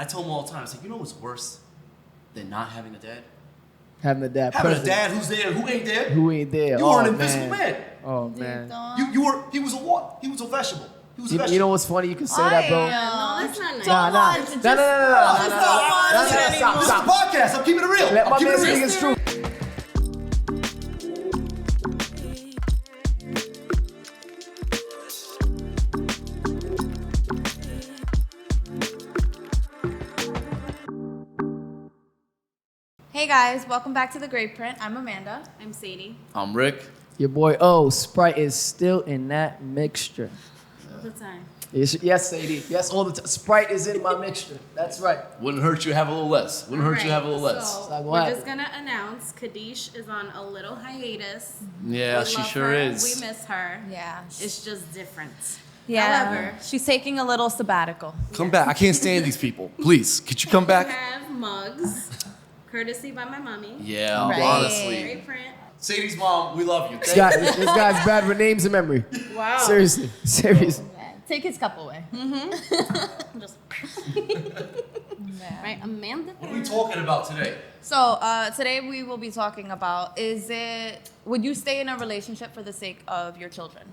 I tell him all the time, I say, you know what's worse than not having a dad? Having a dad. Having a dad who's there, who ain't there. Who ain't there? You were an invisible man. Oh man. He was a what? He was a vegetable. He was a vegetable. You know what's funny? You can say that, bro. No, that's not nice. Nah. No. Stop. This is a podcast. I'm keeping it real. Let my man it speak real. his truth. Hey guys, welcome back to The Great Print. I'm Amanda. I'm Sadie. I'm Rick. Your boy Sprite is still in that mixture. All the time. Yes, Sadie. Yes, all the time. Sprite is in my mixture. That's right. Wouldn't hurt you to have a little less. Wouldn't hurt you to have a little less. So Like we're what? just gonna announce Kadish is on a little hiatus. Yeah, We she love sure her. is. We miss her. Yeah. It's just different. However, she's taking a little sabbatical. Come back. I can't stand these people. Please, could you come We back? have mugs, courtesy by my mommy. Yeah, Right. honestly. Great Print. Sadie's mom, we love you. This guy's bad with names and memory. Wow. Seriously. Take his cup away. Just right, Amanda. What are we talking about today? So today we will be talking about, would you stay in a relationship for the sake of your children?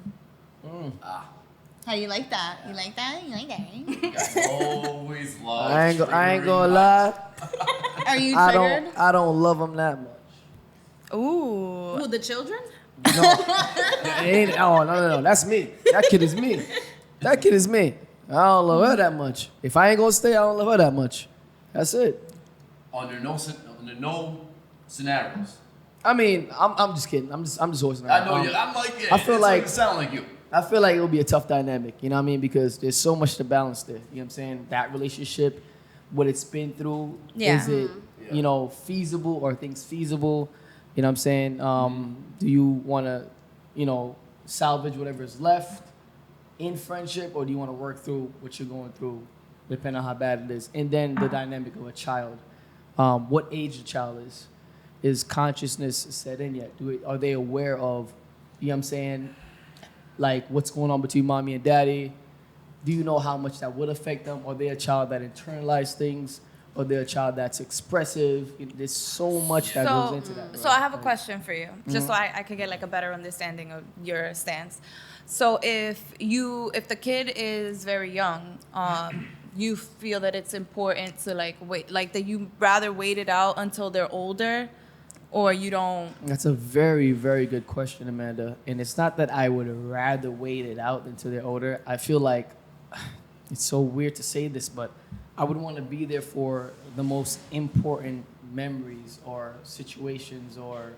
How you like that? You like that? You like that? I always love. I ain't triggering gonna my- lie. Are you I triggered? don't love him that much. Ooh. Who, the children? No. No. That's me. That kid is me. That kid is me. I don't love her that much. If I ain't gonna stay, I don't love her that much. That's it. Under no scenarios. I mean, I'm just kidding. I'm just horsing I around. know you. I'm like, yeah. I feel it like- doesn't sound like you. I feel like it will be a tough dynamic, you know what I mean? Because there's so much to balance there. You know what I'm saying? That relationship, what it's been through, Yeah. is it, feasible or are things feasible? You know what I'm saying? Do you want to, salvage whatever is left in friendship, or do you want to work through what you're going through, depending on how bad it is? And then the dynamic of a child. What age the child is. Is consciousness set in yet? Are they aware of, you know what I'm saying, like what's going on between mommy and daddy? Do you know how much that would affect them? Are they a child that internalizes things? Or they're a child that's expressive? There's so much that goes into that. So I have a question for you, just so I could get like a better understanding of your stance. So if the kid is very young, you feel that it's important to wait, that you rather wait it out until they're older, or you don't? That's a very, very good question, Amanda. And it's not that I would rather wait it out until they're older. I feel like it's so weird to say this, but I would want to be there for the most important memories or situations or,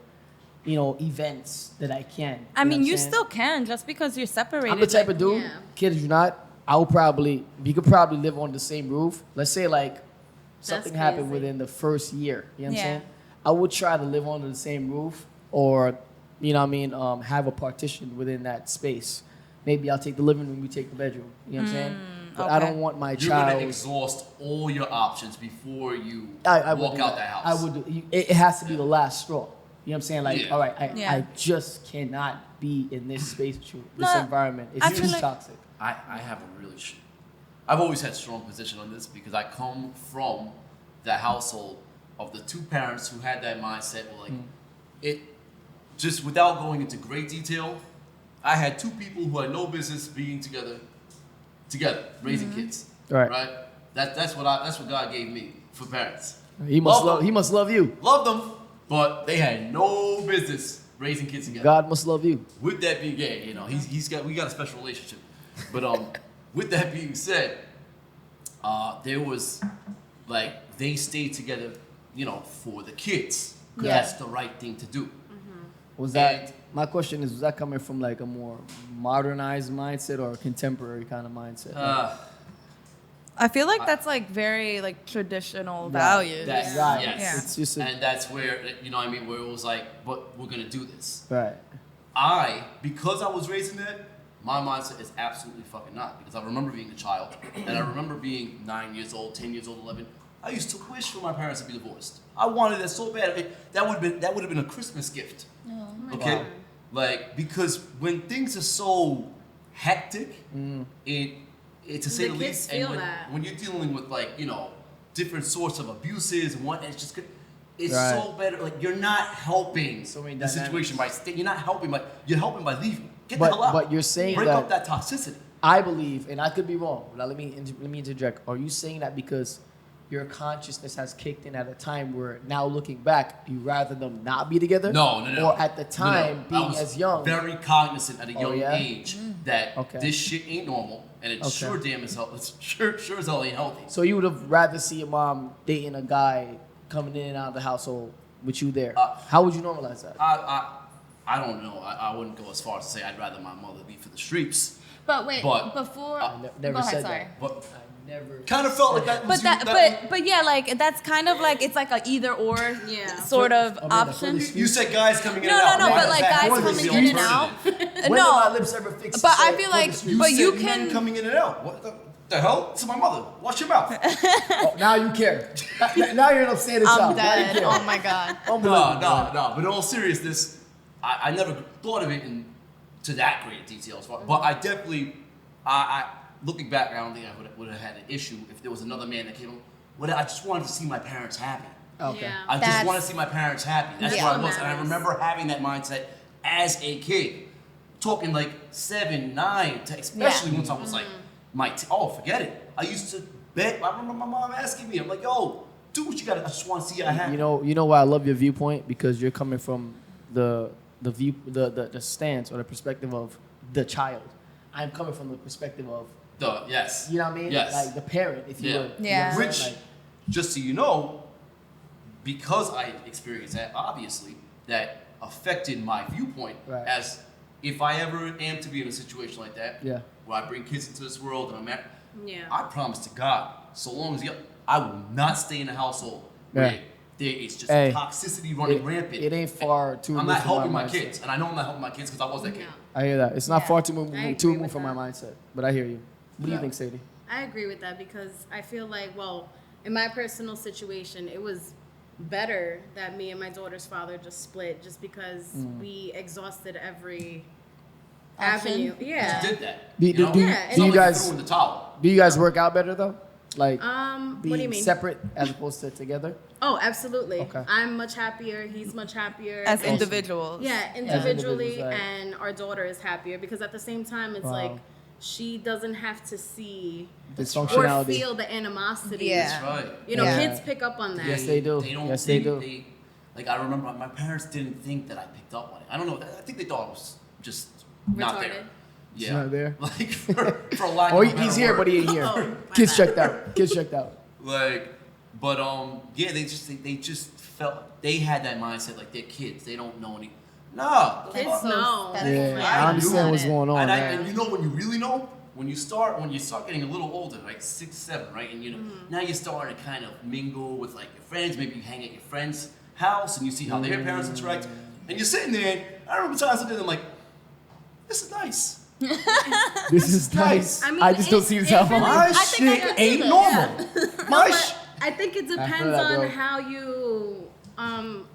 events that I can. I mean, you know what I'm saying? still can, just because you're separated. I'm the type of dude, yeah. kid, you not, we could probably live on the same roof. Let's say something happened crazy. within the first year. You know what I'm Yeah. saying? I would try to live under the same roof or, have a partition within that space. Maybe I'll take the living room, you take the bedroom. You know what I'm saying? But I okay. don't want my You're gonna child. exhaust all your options before you I would walk do out that. that house. I would do. It has to be the last straw. You know what I'm saying? Yeah. All right, Yeah. I just cannot be in this space with you, this No, environment. I It's feel too like- toxic. I have a really I've always had a strong position on this because I come from that household of the two parents who had that mindset. It just without going into great detail, I had two people who had no business being together raising kids. Right. That's what God gave me for parents. He must Love them. He must love you. Loved them, but they had no business raising kids together. God must love you. With that being, we got a special relationship. But with that being said, there was they stayed together, for the kids. 'Cause Yeah. that's the right thing to do. Was that And- my question is? Was that coming from a more modernized mindset or a contemporary kind of mindset? I feel like that's very traditional values. That's, Right. yes. Yeah. It's just And that's where where it was but we're gonna do this. right. Because I was raised in that, my mindset is absolutely fucking not. Because I remember being a child, and I remember being 9 years old, 10 years old, 11. I used to wish for my parents to be divorced. I wanted that so bad. That would have been a Christmas gift. Okay, because when things are so hectic, it to say The the kids least, feel and that. when you're dealing with different sorts of abuses and what. And it's just good. It's Right. so better. Like you're not helping So many the situation by you're not helping, but you're helping by leaving. Get the hell out. But you're saying break that up that toxicity. I believe, and I could be wrong. Now let me interject. Are you saying that because your consciousness has kicked in at a time where now looking back, you rather them not be together? No. Or at the No, time I being was as young? very cognizant at a young yeah? age that Okay. this shit ain't normal, and it Okay. sure damn as hell, it's sure as hell ain't healthy. So you would have rather see your mom dating a guy coming in and out of the household with you there? How would you normalize that? I don't know. I wouldn't go as far as to say I'd rather my mother be for the streets, But wait, But- before Never go ahead, said sorry. that. but I never. kind of felt like that. Was But yeah, like that's kind of like it's like a either or Yeah. sort of Amanda, option. for the you said guys coming in No, and out. no, Why but is like that guys more than coming the in and out. alternative? When did my No, lips ever fix? but to I say feel for the like- streets? You But said you men can- coming in and out. What the hell? To my mother. Watch your mouth. Oh, now you care. Now you're an upset child. I'm Now you dead. care. Oh my god. Unbelievable. No. But in all seriousness, I never thought of it in to that great detail. But I definitely, I looking back, I don't think I would have had an issue if there was another man that came. I just wanted to see my parents happy. Okay. Yeah. I just That's- want to see my parents happy. That's Yeah. where I That's was, what and I matters. remember having that mindset as a kid, talking like 7, 9, especially once I was like, forget it. I used to bet. I remember my mom asking me, I'm like, yo, do what you got. I just want to see you happy. You know why I love your viewpoint, because you're coming from the stance or the perspective of the child. I'm coming from the perspective of, Yes. you know what I mean? Yes. Like the parent, if you Yeah. would. Yeah. You know what I'm Which, saying? just so you know, because I experienced that, obviously, that affected my viewpoint. Right. As if I ever am to be in a situation like that, Yeah. where I bring kids into this world and I'm at, Yeah. I promise to God, so long as I will not stay in a household where Yeah. there is just Hey, toxicity running rampant. It ain't far too I'm removed not from helping my mindset. kids, and I know I'm not helping my kids because I was that kid. No. I hear that. It's not Yeah. far too I removed agree from with my that. mindset, but I hear you. What do you Yeah. think, Sadie? I agree with that because I feel like, well, in my personal situation, it was better that me and my daughter's father just split just because we exhausted every Option? avenue. Yeah. She did that. Do- you do- know? do- Yeah, It's do not you like guys- threw in the towel. Do you guys work out better though? Like What do being you mean? separate as opposed to together? Oh, absolutely. Okay. I'm much happier. He's much happier. As And- individuals. Yeah, individually, individuals, right. and our daughter is happier because at the same time, it's Wow. like she doesn't have to see or Dysfunctionality. feel the animosity. Yeah. That's right. You know, Yeah. kids pick up on that. Yes, they do. don't Yes, they think do. Like I remember, my parents didn't think that I picked up on it. I don't know. I think they thought I was just not Retarded. there. Yeah, not there? Like for a lack Oh, of a he's better here, word. but he ain't here. Oh, my Kids bad. checked out. Kids checked out. Like, but yeah, they just felt they had that mindset like they're kids. They don't know any. No, the Kids fuck? know. That's Yeah, right. I understand what's going on. And, man. and you know when you really know when you start getting a little older, like 6, 7, right? And you know now you're starting to kind of mingle with like your friends. Maybe you hang at your friend's house and you see how their parents interact. And you're sitting there. And I remember times sitting there, I'm like, this is nice. This is nice. I mean, I just don't see this how really- My I think I shit could see ain't that, normal. My But I think it feel depends that, on bro. how you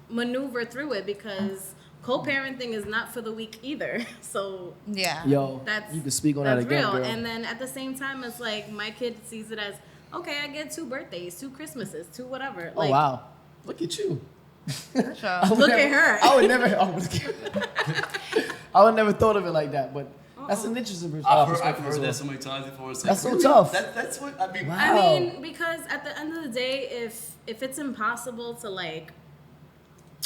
maneuver through it because co-parenting is not for the weak either. So Yeah. Yo, that's you can speak on that that's again, real. girl. And then at the same time, it's like my kid sees it as okay. I get 2 birthdays, 2 Christmases, 2 whatever. Oh Like, wow, look at you. Sure. I would Look never- at her. I would never. I would never thought of it like that, but that's an interesting I've perspective. heard as well. that so many times before. It's like, That's so really? tough. That's what I mean. Wow. I mean, because at the end of the day, if it's impossible to like,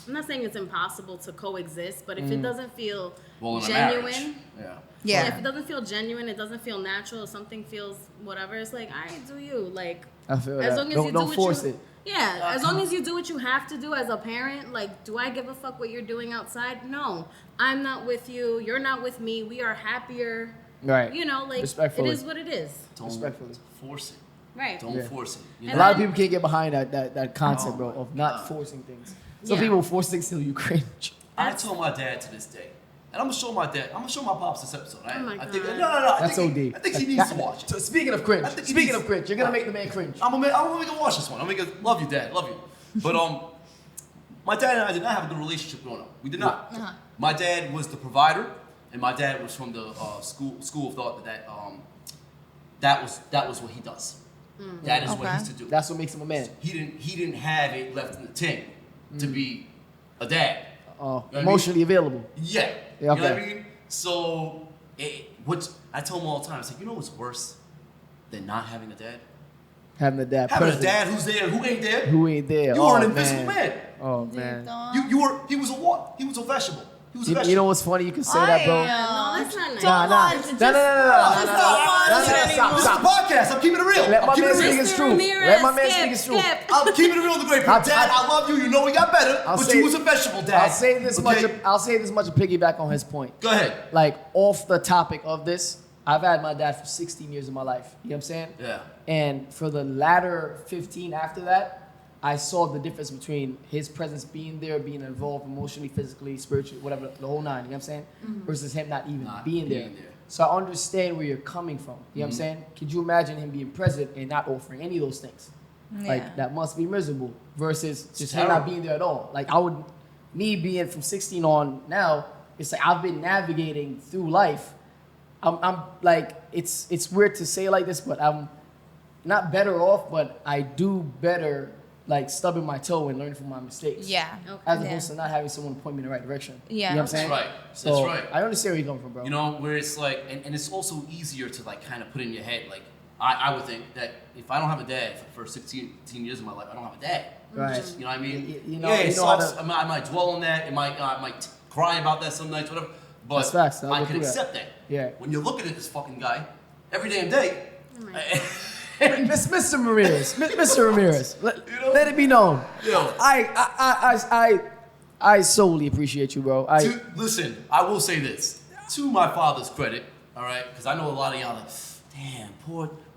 I'm not saying it's impossible to coexist, but if it doesn't feel Well, in a genuine, marriage, yeah. Yeah. if it doesn't feel genuine, it doesn't feel natural, if something feels whatever, it's like, all right, do you like? I feel As that. long as don't you don't do force what you, it. Yeah, as long as you do what you have to do as a parent, like, do I give a fuck what you're doing outside? No, I'm not with you. You're not with me. We are happier. Right. You know, like, it Respectfully. is what it is. Don't Respectfully. force it. Right. Don't Yeah. force it. You A And know? lot of then- people can't get behind that concept, Oh bro, my of not God. forcing things. Some Yeah. people force things till you cringe. I told my dad to this day, and I'm gonna show my dad. I'm gonna show my pops this episode. Oh my I think God. no. I That's think OD. I think he needs to watch it. So speaking of cringe, I think he speaking needs- of cringe, you're gonna make the man cringe. I'm gonna make him watch this one. I'm gonna make love you, Dad, love you. But my dad and I did not have a good relationship growing up. We did not. Uh-huh. My dad was the provider, and my dad was from the school of thought that that was what he does. That is what Okay. he's to do. That's what makes him a man. He didn't have it left in the tank to be a dad. Oh, I mean? emotionally available. Yeah. Yeah, You know what I okay. mean? So, what I tell him all the time, it's like, you know what's worse than not having a dad? Having a dad Having a present dad who's there, who ain't there. who ain't there. You oh, were an invisible man. Oh man. He was a what? He was a vegetable. He was a You, vegetable. you know what's funny? You can say that, bro. No, that's not nice. Nah. This is a podcast. I'm keeping it real. Let my I'm keeping man it real. speak his truth. Ramirez, Let my man skip, speak his truth. skip. I'm keeping it real. The great I'll- Dad, I love you. You know we got better, I'll but say- you was a vegetable, Dad. I'll say this Okay? much. I'll say this much to piggyback on his point. Go ahead. Like off the topic of this, I've had my dad for 16 years of my life. You know what I'm saying? Yeah. And for the latter 15 after that, I saw the difference between his presence being there, being involved emotionally, physically, spiritually, whatever, the whole nine, you know what I'm saying? Versus him not even Not being there. being there. So I understand where you're coming from. You know what I'm saying? Could you imagine him being present and not offering any of those things? Yeah. Like, that must be miserable. Versus just him terrible. not being there at all. Like, me being from 16 on now, it's like I've been navigating through life. I'm like, it's weird to say like this, but I'm not better off, but I do better like stubbing my toe and learning from my mistakes. Yeah. Okay. As Yeah. opposed to not having someone point me in the right direction. Yeah. You know what I'm saying? That's right. So That's right. I understand where you're coming from, bro. You know, where it's like, and it's also easier to like kind of put in your head, like, I would think that if I don't have a dad for 16 years of my life, I don't have a dad. Right. Just, you know what I mean? You know- yeah, you it know how sucks. to- I might dwell on that. I might cry about that some nights, whatever. But That's facts. I'll I go can through that. accept that. Yeah. When you're looking at this fucking guy every damn day, Mr. Ramirez, Mr. Ramirez, You know? let it be known. Yo. I solely appreciate you, bro. Listen, I will say this to my father's credit, all right, because I know a lot of y'all like, damn,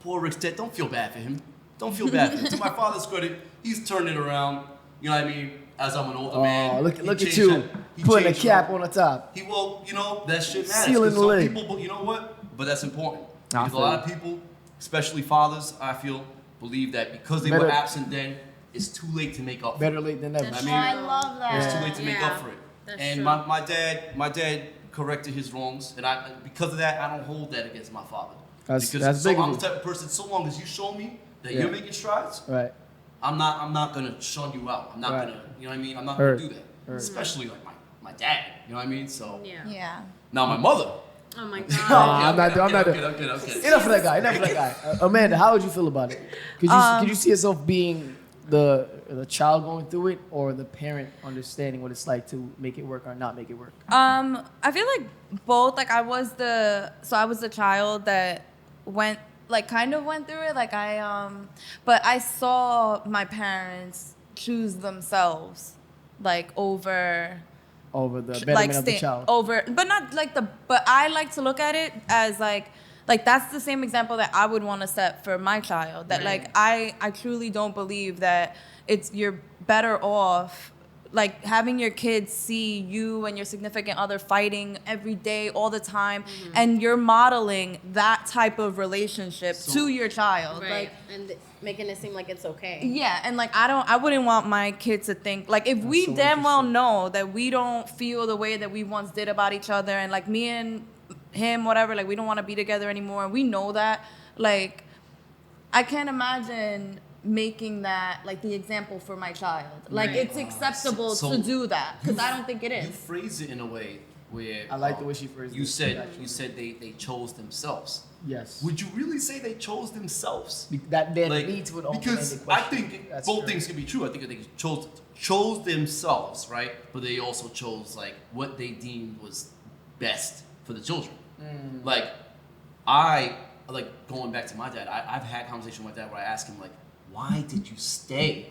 poor Rick's dead. Don't feel bad for him. Don't feel bad for him. To my father's credit, he's turned it around. You know what I mean? As I'm an older man. Oh, look he at changed you that- he putting a changed cap it. on the top. He will, you know, that shit matters. Sealing 'cause the some lid. people, you know what? But that's important. I Because a feel lot you. of people, especially fathers, I feel, believe that because they were Better- absent then, it's too late to make up for it. Better late than never. I mean, I love that. it's too late to make up for it. That's And true. my dad corrected his wrongs, and because of that, I don't hold that against my father. That's because big of I'm you. the type of person. So long as you show me that Yeah. you're making strides, Right. I'm not gonna shun you out. I'm not Right. gonna, you know what I mean? I'm not Heard. gonna do that. Heard. Especially like my dad. You know what I mean? So Yeah. Yeah. now my mother. Oh my Nah, god. I'm not I'm doing- kidding. Enough of that guy. Enough of that guy. Amanda, how would you feel about it? Could you see yourself being the child going through it, or the parent understanding what it's like to make it work or not make it work? I feel like both. Like I was the child that kind of went through it. Like but I saw my parents choose themselves, like over Over the betterment of the child. over, but not like but I like to look at it as like that's the same example that I would want to set for my child. That Right. like I truly don't believe that you're better off like having your kids see you and your significant other fighting every day all the time, and you're modeling that type of relationship to your child. Right. Like And making it seem like it's okay. yeah, and like I wouldn't want my kids to think like if we so damn well interesting. know that we don't feel the way that we once did about each other, and like me and him, whatever, like we don't want to be together anymore, and we know that, like I can't imagine making that like the example for my child. Like Right. it's acceptable So to do that because I don't think it You is. phrase it in a way where I like the way she phrased you it. said they chose themselves. Yes. Would you really say they chose themselves? That Like, leads to an because open-ended I question. think That's both true. things can be true. I think they chose themselves, right? But they also chose like what they deemed was best for the children. Mm. Like I like going back to my dad. I've had conversation with my dad where I ask him like, why did you stay?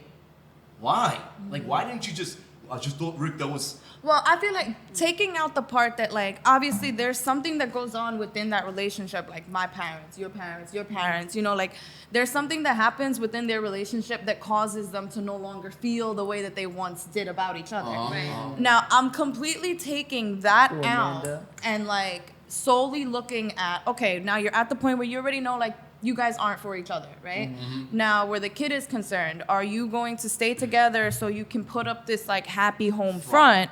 Why? Like why didn't you just? I just thought Rick that was. Well, I feel like taking out the part that, like, obviously there's something that goes on within that relationship, like my parents, your parents, you know, like there's something that happens within their relationship that causes them to no longer feel the way that they once did about each other. Right. Now, I'm completely taking that Cool, out Amanda. and, like, solely looking at, okay, now you're at the point where you already know, like, you guys aren't for each other, right? Now, where the kid is concerned, are you going to stay together so you can put up this like happy home front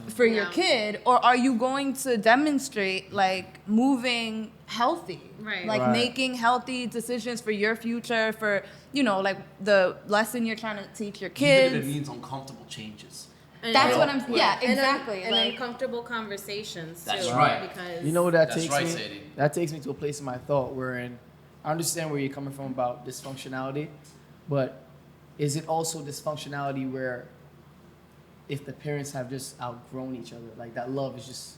for your Yeah. kid, or are you going to demonstrate like moving healthy, Right. like Right. making healthy decisions for your future, for like the lesson you're trying to teach your kids? Even if it means uncomfortable changes. And- That's You what know? I'm. Yeah, And exactly. And like, uncomfortable conversations too. That's right. Because You know what that That's takes right, me? Sadie. That takes me to a place in my thought wherein I understand where you're coming from about dysfunctionality, but is it also dysfunctionality where if the parents have just outgrown each other, like that love is just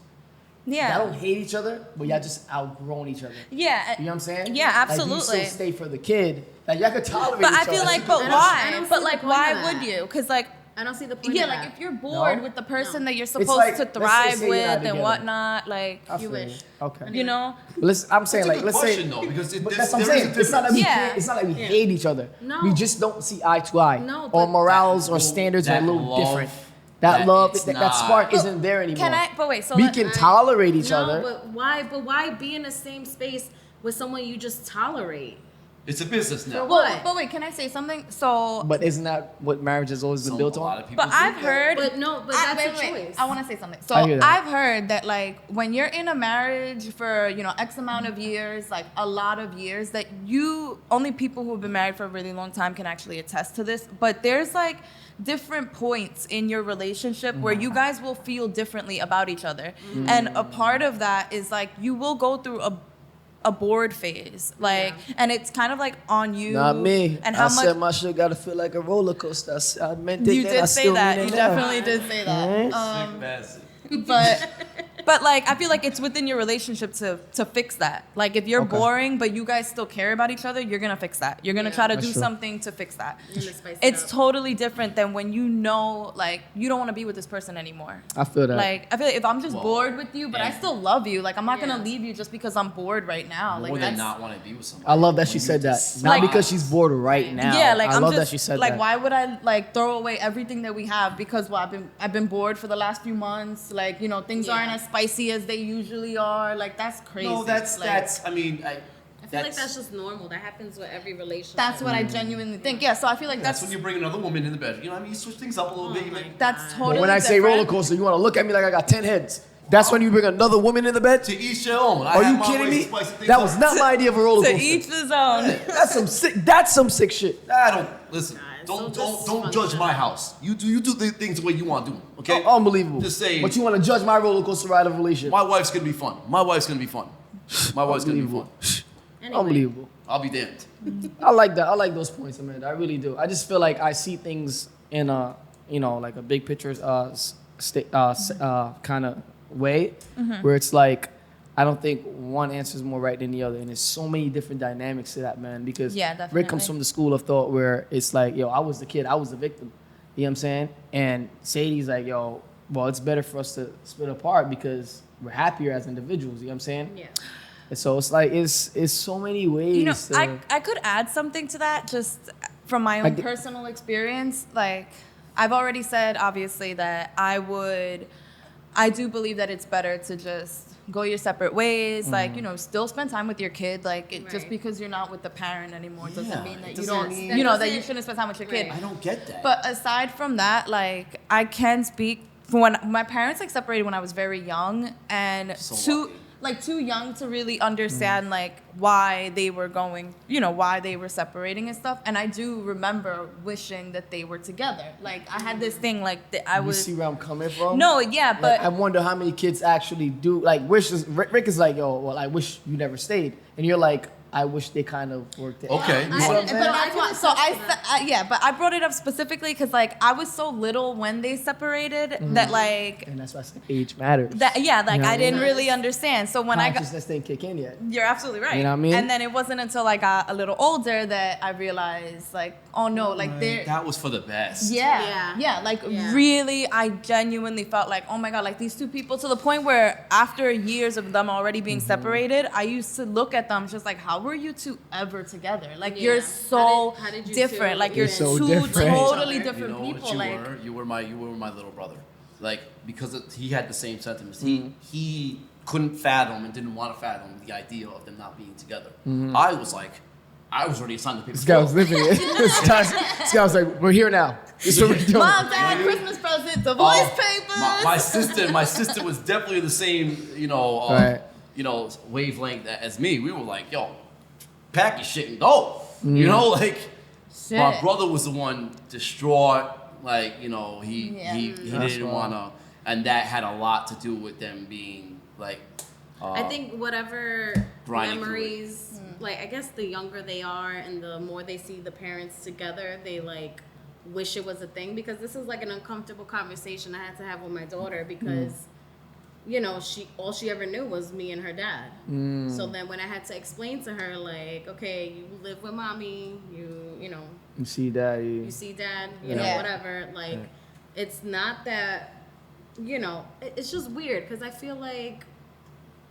yeah. y'all don't hate each other, but y'all just outgrown each other. Yeah. You know what I'm saying? Yeah, Like, absolutely. you still stay for the kid. Like y'all could tolerate But each I other. feel like, I but don't- I why? don't see But the like, point why of that. would you? Because like, I don't see the point yeah, of like that. if you're bored No? with the person No. that you're It's supposed like- to let's thrive just say you're not with and together. whatnot, like I You feel wish. Okay. you know, I'm saying It's a like good let's question, say though, because but there's- that's what I'm there is a saying. It's not that we difference. can't, Yeah. it's not like we Yeah. hate each other. No. We just don't see eye to eye. No, Or but morals or that- standards are a that little love, different. That love, it's that not- spark Well, isn't there anymore. can I? But wait, so we let- can tolerate each no, other. but why? But why be in the same space with someone you just tolerate? It's a business now. For Well, what? but wait, can I say something? So, But isn't that what marriage has always been built A lot on? of people but I've do. heard. But no, but that's a choice. I want to say something. So I hear that. I've heard that like when you're in a marriage for X amount of years, like a lot of years, that only people who have been married for a really long time can actually attest to this. But there's like different points in your relationship where you guys will feel differently about each other, and a part of that is like you will go through a bored phase, like, and it's kind of like on you. Not me. And how I much said my shit gotta feel like a roller coaster. I meant it you then, I did say still that. mean You it now. definitely did say that. Mhm. Sick bastard. But like I feel like it's within your relationship to fix that. Like if you're Okay. boring but you guys still care about each other, you're gonna fix that. You're gonna Yeah. try to That's do true. something to fix that. You're gonna spice it It's up. totally different than when like you don't want to be with this person anymore. I feel that. Like I feel like if I'm just Whoa. bored with you, but I And- still love you, like I'm not gonna Yeah. leave you just because I'm bored right now. Like More than that's not want to be with somebody. I love that When she you said that. decide- Not Like- because she's bored right now. yeah, like I I'm love just that she said like that. why would I like throw away everything that we have because I've been bored for the last few months. Like things Yeah. aren't as spicy as they usually are. Like that's crazy. No, that's Like, I mean, I feel like that's just normal. That happens with every relationship. That's what I genuinely think. Yeah, so I feel like that's that's when you bring another woman in the bedroom. You know what I mean? You switch things up a little Oh bit. You my make, that's God. totally. But when I say different. roller coaster, you want to look at me like I got 10 heads. That's when you bring another woman in the bed? to each their own. I Are have you my kidding ways me? of spicing things That up. was not my idea of a roller To coaster. each his own. That's some sick shit. I don't listen. God, Don't so don't dysfunctional. judge my house. You do the things the way you want to do them. Okay. Unbelievable. Just saying. But you want to judge my roller coaster ride of a relationship. My wife's gonna be fun. My wife's gonna be fun. My wife's gonna be fun. Anyway. Unbelievable. I'll be damned. I like that. I like those points, Amanda. I really do. I just feel like I see things in a, like a big picture kind of way, where it's like, I don't think one answer is more right than the other, and there's so many different dynamics to that, man. Because Yeah, Rick comes definitely. from the school of thought where it's like, yo, I was the kid, I was the victim. You know what I'm saying? And Sadie's like, yo, well, it's better for us to split apart because we're happier as individuals. You know what I'm saying? Yeah. And so it's like it's so many ways. I could add something to that just from my I own get- personal experience. Like, I've already said, obviously, that I do believe that it's better to just go your separate ways. Like, still spend time with your kid. Like, just Right. because you're not with the parent anymore doesn't Yeah, mean that it you doesn't don't, mean- that you doesn't- shouldn't spend time with your kid. Right. I don't get that. But aside from that, like I can speak for when my parents like separated when I was very young and So lucky. too young to really understand like why they were why they were separating and stuff. And I do remember wishing that they were together. Like I had this thing like that I you was see where I'm coming from? no, yeah, Like, but I wonder how many kids actually do. Like, Rick is like, yo, well, I wish you never stayed, and you're like, I wish they kind of worked it. Okay. out. You You see what I'm but saying? that's why. So but I brought it up specifically because like I was so little when they separated that like And that's why I said age matters. like You know I what I didn't mean? really understand. So when I got Consciousness didn't kick in yet. You're absolutely right. You know what I mean? And then it wasn't until I got a little older that I realized, like, oh no, like they're. that was for the best. Yeah. Like Yeah. really, I genuinely felt like, oh my god, like these two people to the point where after years of them already being separated, I used to look at them just like, how were you two ever together? Like Yeah. you're so How did you different. two Like you're You're so two different. totally You different You know people. what you Like were? You were my little brother. Like because he had the same sentiments. Mm-hmm. He couldn't fathom and didn't want to fathom the idea of them not being together. Mm-hmm. I was already assigned the paper. This guy was living it. This guy was like, we're here now. This is what we're doing. Mom, Dad, Christmas present, divorce papers. My sister was definitely the same, Right. wavelength as me. We were like, yo, pack your shit and go. Shit. My brother was the one distraught. He That's didn't wild. wanna, and that had a lot to do with them being like. I think whatever grinding through memories, like I guess the younger they are and the more they see the parents together, they like wish it was a thing, because this is like an uncomfortable conversation I had to have with my daughter, because all she ever knew was me and her dad. So then when I had to explain to her, like, okay, you live with mommy, You see that? you see dad, Yeah. whatever, like it's not that, it's just weird, because I feel like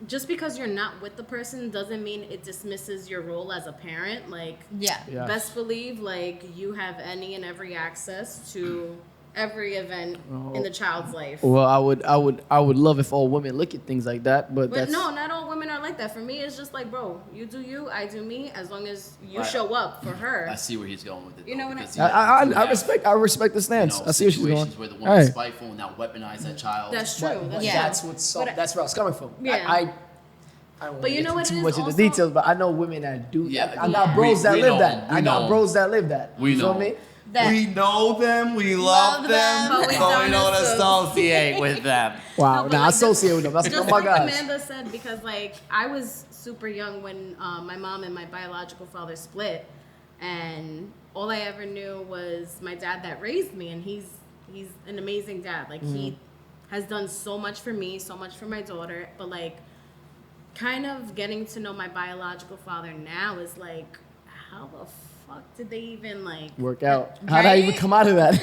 just because you're not with the person doesn't mean it dismisses your role as a parent. Like, Yeah. Yeah. best believe, like, you have any and every access to every event in the child's life. Well, I would love if all women look at things like that, but But that's no, not all women are like that. For me, it's just like, bro, you do you, I do me, as long as you Right. show up for her. I see where he's going with it. You know what I- because I you have, I respect the stance. I see what she's going. situations where the woman's Hey. spiteful and now weaponize that child. That's true. But That's Yeah. that's what's But I- that's where I was coming from. Yeah. I don't But want you to know get what too it much is into also? details, but I know women that do. Yeah. I got Yeah. bros that We live know that. them. We I got know bros that live that. We You feel know. me? That- We know them, we Love love them, them, but we so don't we don't associate with them. Wow. No, but Nah, I like associate with them. That's Just oh my like gosh. Amanda said, because like I was super young when my mom and my biological father split, and all I ever knew was my dad that raised me, and he's an amazing dad. Like he has done so much for me, so much for my daughter, but like kind of getting to know my biological father now is like, how the fuck did they even like Work out. How did I even Right? come out of that?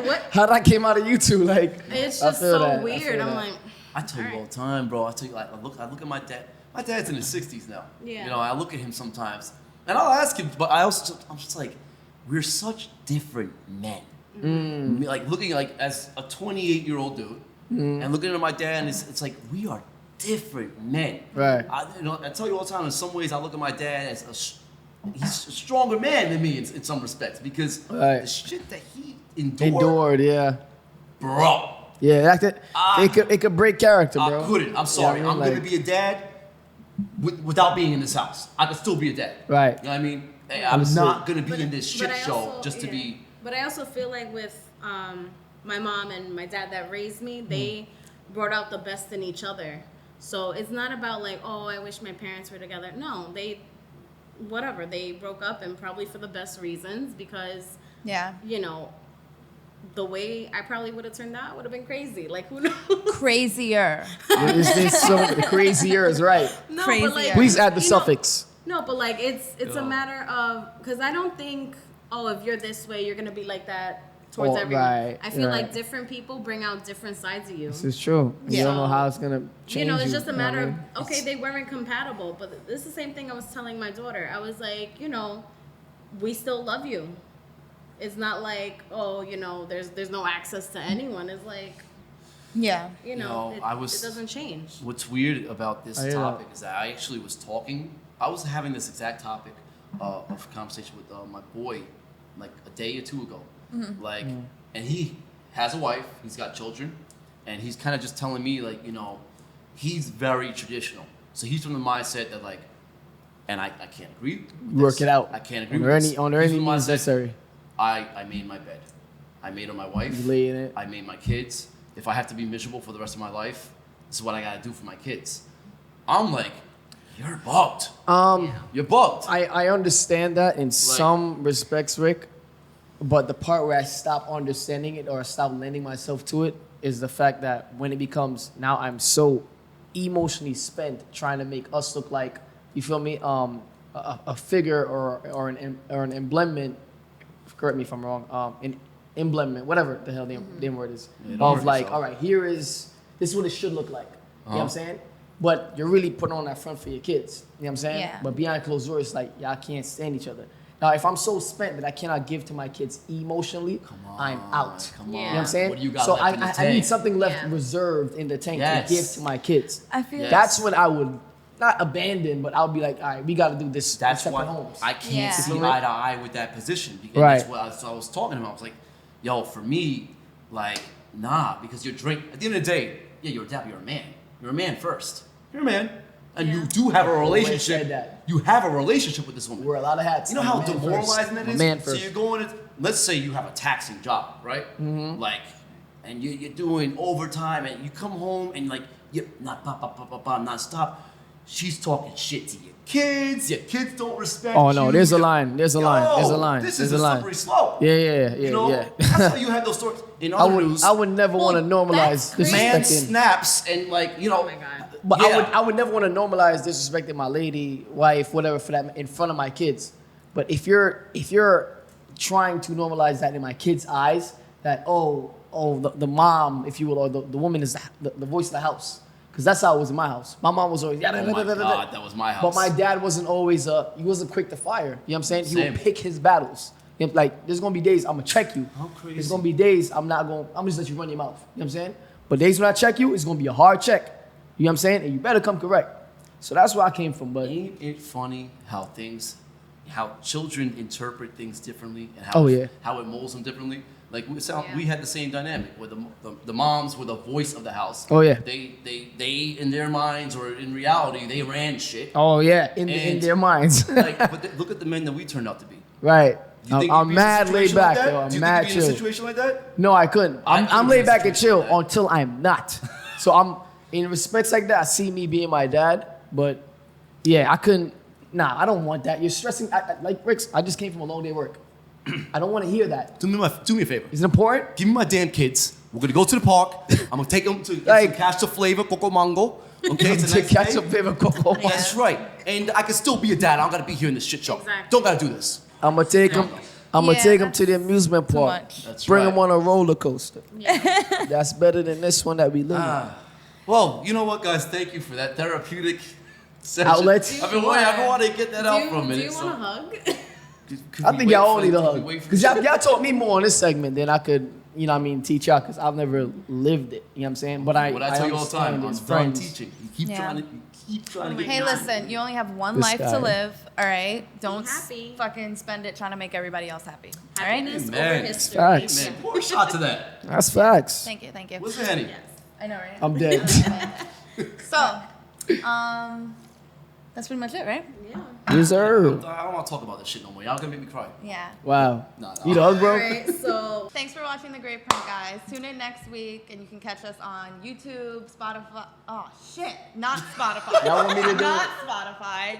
what? How did I came out of you two? Like It's I just feel so that. I weird. feel I'm that. like, I tell you all the time, bro. I tell you, like, I look at my dad. My dad's in his 60s now. Yeah. I look at him sometimes, and I'll ask him, but I'm just like, we're such different men. Like looking like as a 28-year-old dude, and looking at my dad, and it's like we are different men. Right. I tell you all the time. In some ways, I look at my dad as he's a stronger man than me in some respects, because Right. the shit that he endured, Endured, yeah. bro. Yeah, it could break character, bro. I couldn't. I'm sorry. Yeah, I mean, I'm like- gonna be a dad without being in this house. I could still be a dad. Right. You know what I mean? Hey, I'm Understood. not gonna be in this shit I show also- just to yeah. be. But I also feel like with my mom and my dad that raised me, they brought out the best in each other. So it's not about like, oh, I wish my parents were together. No, they broke up, and probably for the best reasons, because Yeah. the way I probably would have turned out would have been crazy. Like, who knows? Crazier. It's so crazier is right. No, Crazier. but like, Please add the you know- suffix. No, but like it's Yeah. a matter of, because I don't think, oh, if you're this way, you're gonna be like that towards Oh, everyone. right, I feel right. like different people bring out different sides of you. This is true. You Yeah. don't know how it's gonna change. It's just a know what I matter mean? of, okay, they weren't compatible, but this is the same thing I was telling my daughter. I was like, we still love you. It's not like, oh, there's no access to anyone. It's like, Yeah. No, it doesn't change. What's weird about this I hear that. topic is that I actually was talking. I was having this exact topic of conversation with my boy, like a day or two ago. Like, and he has a wife. He's got children, and he's kind of just telling me like, he's very traditional. So he's from the mindset that like, and I can't agree. With Work this. it out. I can't agree Under with any this. under He's any from the means mindset, necessary. I made my bed. I made on my wife. You lay in it. I made my kids. If I have to be miserable for the rest of my life, this is what I gotta do for my kids. I'm like, you're bugged. You're bugged. I understand that in some respects, Rick, but the part where I stop understanding it or I stop lending myself to it is the fact that when it becomes now I'm so emotionally spent trying to make us look like, you feel me, a figure or an emblemment. Correct me if I'm wrong. An emblemment, whatever the hell the damn word is, Yeah, don't of hurt like, yourself. all right, this is what it should look like. You know what I'm saying? But you're really putting on that front for your kids. You know what I'm saying? Yeah. But behind closed doors, it's like y'all can't stand each other. Now, if I'm so spent that I cannot give to my kids emotionally, I'm out. Come Yeah. on. You know what I'm saying? What do you got so left in the I tank? need something left Yeah. reserved in the tank Yes. to give to my kids. I feel Yes. That's when I would not abandon, but I would be like, all right, we got to do this. That's separate why homes. I can't Yeah. see Right. eye to eye with that position. Because Right. that's what I was talking about. I was like, yo, for me, like, nah, because you're drink. At the end of the day, yeah, you're a dad, but you're a man. You're a man first. You're a man, and you do have a Always relationship. said that. You have a relationship with this woman. Wear a lot of hats. You know how I'm a man demoralizing first. that I'm is? a man So first. you're going to, let's say you have a taxing job, right? Mm-hmm. Like, and you're doing overtime, and you come home and like, you're not non-stop. She's talking shit to your kids. Your kids don't respect Oh, no, you. there's a line. There's a line. There's a Yo, line. This There's is a a line. slippery slope. Yeah. You know, yeah. that's why you have those stories. In I other would, news, I would never want to Well, normalize that's crazy. man disrespecting. snaps and like, you know. Oh my God. But yeah. I would never want to normalize disrespecting my lady, wife, whatever for that in front of my kids. But if you're trying to normalize that in my kids' eyes, that the mom, if you will, or the woman is the voice of the house, because that's how it was in my house. My mom was always Oh my God, that was my house. But my dad wasn't always he wasn't quick to fire. You know what I'm saying? He Same. would pick his battles. You know, like there's gonna be days I'm gonna check you. How crazy. There's gonna be days I'm just let you run your mouth. You know what I'm saying? But days when I check you, it's gonna be a hard check. You know what I'm saying? And you better come correct. So that's where I came from. But Ain't it funny how children interpret things differently and Oh, yeah. how it molds them differently? Like Yeah. we had the same dynamic where the moms were the voice of the house. Oh, yeah. They in their minds or in reality they ran shit. oh yeah, in And- their minds. Like, but look at the men that we turned out to be. right. You think I'm you'd be in a mad laid situation back like that? though. Do I'm you mad think you'd be in a chill. situation like that? No, I couldn't. I I'm couldn't laid be in a back and chill situation like until I'm not. So I'm in respects like that. I see me being my dad, but yeah, I couldn't. Nah, I don't want that. You're stressing. Like Ricks, I just came from a long day of work. I don't want to hear that. Do me a favor. Is it important? Give me my damn kids. We're gonna go to the park. I'm gonna take them to Like- catch the flavor coco mango. Okay, it's the to next catch day. a favorite cocoa. Yeah. That's right. And I can still be a dad. I don't gotta be here in this shit show. Exactly. Don't gotta do this. I'm gonna take them. I'm gonna Yeah, take them to the that's amusement too park. much. That's Bring right. them on a roller coaster. Yeah. That's better than this one that we live in. Well, you know what, guys? Thank you for that therapeutic session. Outlets. I've been wanting to get that out for a Do minute. you so want a hug? could I we think wait y'all for all need a could we hug. wait for Because the- y'all taught me more on this segment than I could, you know what I mean, teach y'all because I've never lived it. You know what I'm saying? But What I tell you all the time, understand I'm as done friends. teaching. You keep Yeah. trying to get Hey, me. listen, you only have one This life guy. to live, all right? Don't happy. fucking spend it trying to make everybody else happy, all right? Happiness Amen. over history. Facts. Man, pour a shot to that. That's facts. Thank you, thank you. What's the Henny? Yes. I know, right? I'm dead. So, that's pretty much it, right? Yeah. Reserve. I don't want to talk about this shit no more. Y'all gonna make me cry. Yeah. Wow. No. You the hug, All bro? right. So Thanks for watching The Great Print, guys. Tune in next week, and you can catch us on YouTube, Spotify. Oh, shit. Not Spotify. Y'all want me to do Not it? Spotify.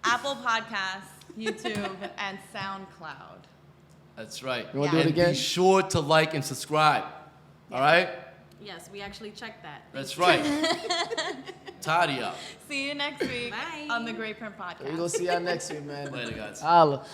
Apple Podcasts, YouTube, and SoundCloud. That's right. You wanna do it And again? Be sure to like and subscribe. All right. yes, we actually checked that. That's right. Tidy up. See you next week Bye. on The Great Print Podcast. We're going to see y'all next week, man. Later, guys. Holla.